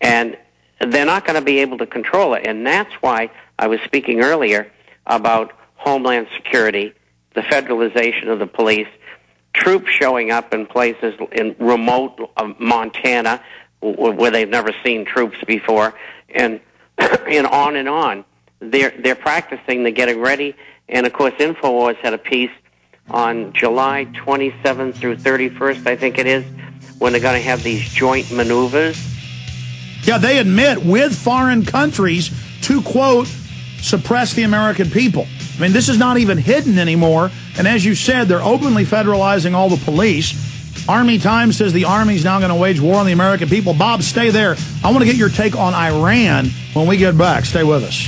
And they're not going to be able to control it. And that's why I was speaking earlier about Homeland Security, the federalization of the police, troops showing up in places in remote Montana where they've never seen troops before, and and on and on. They're practicing, they're getting ready. And, of course, InfoWars had a piece on July 27th through 31st, I think it is, when they're going to have these joint maneuvers. Yeah, they admit with foreign countries to, quote, suppress the American people. I mean, this is not even hidden anymore. And as you said, they're openly federalizing all the police. Army Times says the Army's now going to wage war on the American people. Bob, stay there. I want to get your take on Iran when we get back. Stay with us.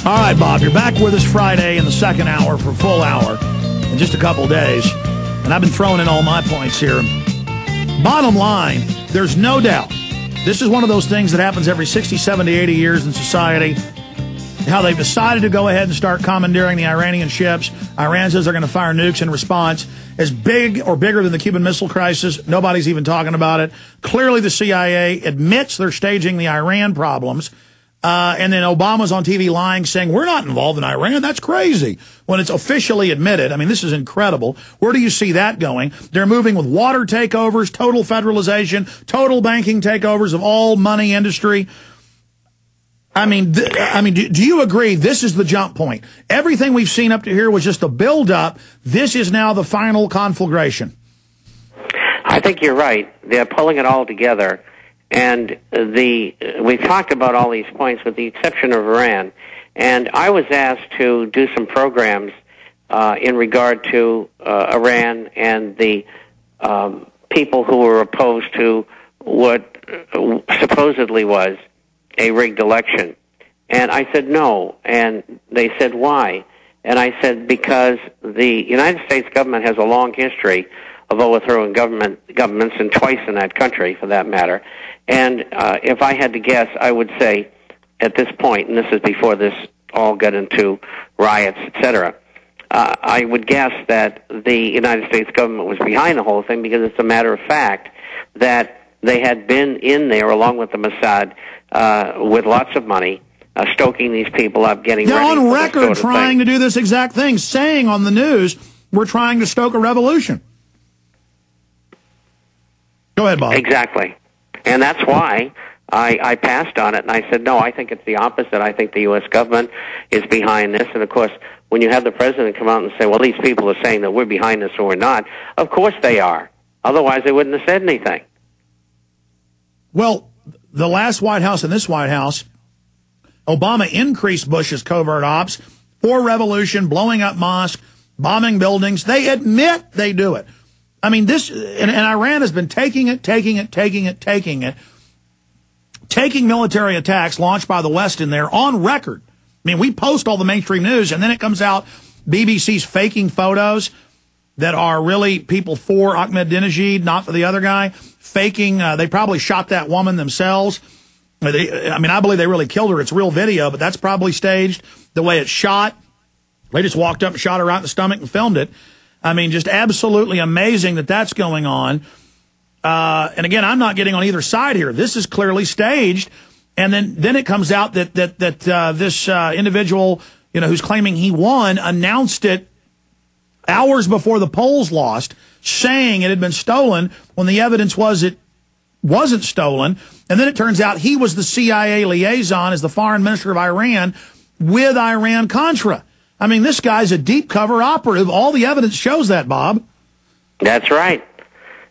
All right, Bob, you're back with us Friday in the second hour for a full hour in just a couple days. And I've been throwing in all my points here. Bottom line, there's no doubt. This is one of those things that happens every 60, 70, 80 years in society. How they've decided to go ahead and start commandeering the Iranian ships. Iran says they're going to fire nukes in response. As big or bigger than the Cuban Missile Crisis, nobody's even talking about it. Clearly the CIA admits they're staging the Iran problems. And then Obama's on TV lying, saying, we're not involved in Iran. That's crazy. When it's officially admitted. I mean, this is incredible. Where do you see that going? They're moving with water takeovers, total federalization, total banking takeovers of all money industry. I mean, do you agree this is the jump point? Everything we've seen up to here was just a build-up. This is now the final conflagration. I think you're right. They're pulling it all together. And we've talked about all these points with the exception of Iran. And I was asked to do some programs in regard to Iran and the people who were opposed to what supposedly was a rigged election. And I said no. And they said, why? And I said, because the United States government has a long history of overthrowing governments, and twice in that country, for that matter. And if I had to guess, I would say, at this point, and this is before this all got into riots, etc., I would guess that the United States government was behind the whole thing, because it's a matter of fact that they had been in there, along with the Mossad, with lots of money, stoking these people up, getting ready. They're on record sort of trying to do this exact thing, saying on the news, we're trying to stoke a revolution. Go ahead, Bob. Exactly. And that's why I passed on it, and I said, no, I think it's the opposite. I think the U.S. government is behind this. And, of course, when you have the president come out and say, well, these people are saying that we're behind this or we're not, of course they are. Otherwise, they wouldn't have said anything. Well, the last White House and this White House, Obama increased Bush's covert ops for revolution, blowing up mosques, bombing buildings. They admit they do it. I mean, this, and Iran has been taking military attacks launched by the West in there on record. I mean, we post all the mainstream news, and then it comes out, BBC's faking photos that are really people for Ahmadinejad, not for the other guy, faking, they probably shot that woman themselves. I believe they really killed her. It's real video, but that's probably staged. The way it's shot, they just walked up and shot her right in the stomach and filmed it. I mean, just absolutely amazing that that's going on. And again, I'm not getting on either side here. This is clearly staged. And then it comes out that this individual, who's claiming he won, announced it hours before the polls lost, saying it had been stolen when the evidence was it wasn't stolen. And then it turns out he was the CIA liaison as the foreign minister of Iran with Iran-Contra. I mean, this guy's a deep cover operative. All the evidence shows that, Bob. That's right.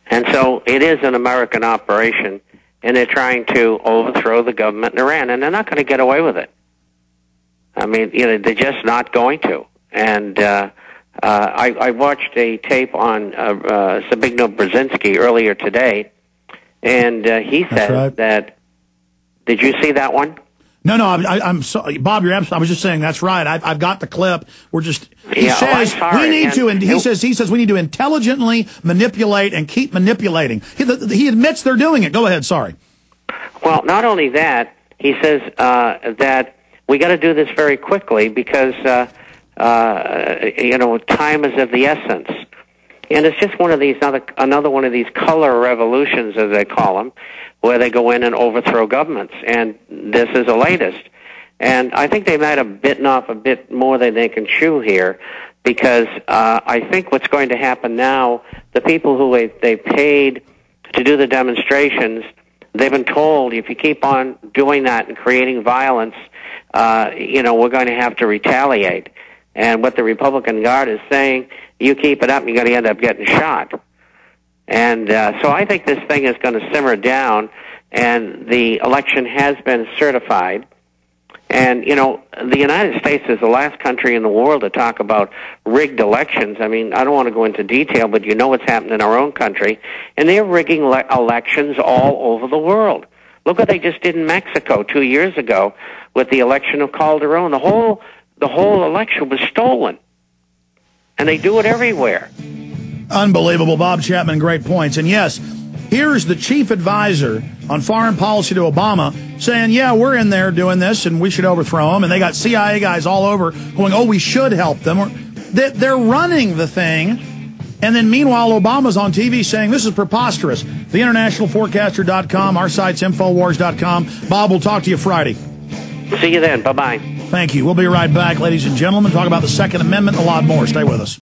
And so it is an American operation, and they're trying to overthrow the government in Iran, and they're not going to get away with it. I mean, they're just not going to. And I watched a tape on Zbigniew Brzezinski earlier today, and he said that. Did you see that one? No, I'm sorry, Bob. You're absolutely. I was just saying that's right. I've got the clip. We're just. He says we need to. And he says we need to intelligently manipulate and keep manipulating. He admits they're doing it. Go ahead. Sorry. Well, not only that, he says that we got to do this very quickly because time is of the essence, and it's just one of these another one of these color revolutions, as they call them, where they go in and overthrow governments. And this is the latest. And I think they might have bitten off a bit more than they can chew here, because I think what's going to happen now, the people who they paid to do the demonstrations, they've been told, if you keep on doing that and creating violence, we're going to have to retaliate. And what the Republican Guard is saying, you keep it up, you're going to end up getting shot. And so I think this thing is going to simmer down, and the election has been certified. And, the United States is the last country in the world to talk about rigged elections. I mean, I don't want to go into detail, but you know what's happened in our own country. And they're rigging elections all over the world. Look what they just did in Mexico 2 years ago with the election of Calderon. The whole election was stolen. And they do it everywhere. Unbelievable. Bob Chapman, great points. And yes, here's the chief advisor on foreign policy to Obama saying, yeah, we're in there doing this and we should overthrow them. And they got CIA guys all over going, oh, we should help them. They're running the thing. And then meanwhile, Obama's on TV saying this is preposterous. TheInternationalForecaster.com, our site's Infowars.com. Bob, we'll talk to you Friday. See you then. Bye-bye. Thank you. We'll be right back, ladies and gentlemen. Talk about the Second Amendment and a lot more. Stay with us.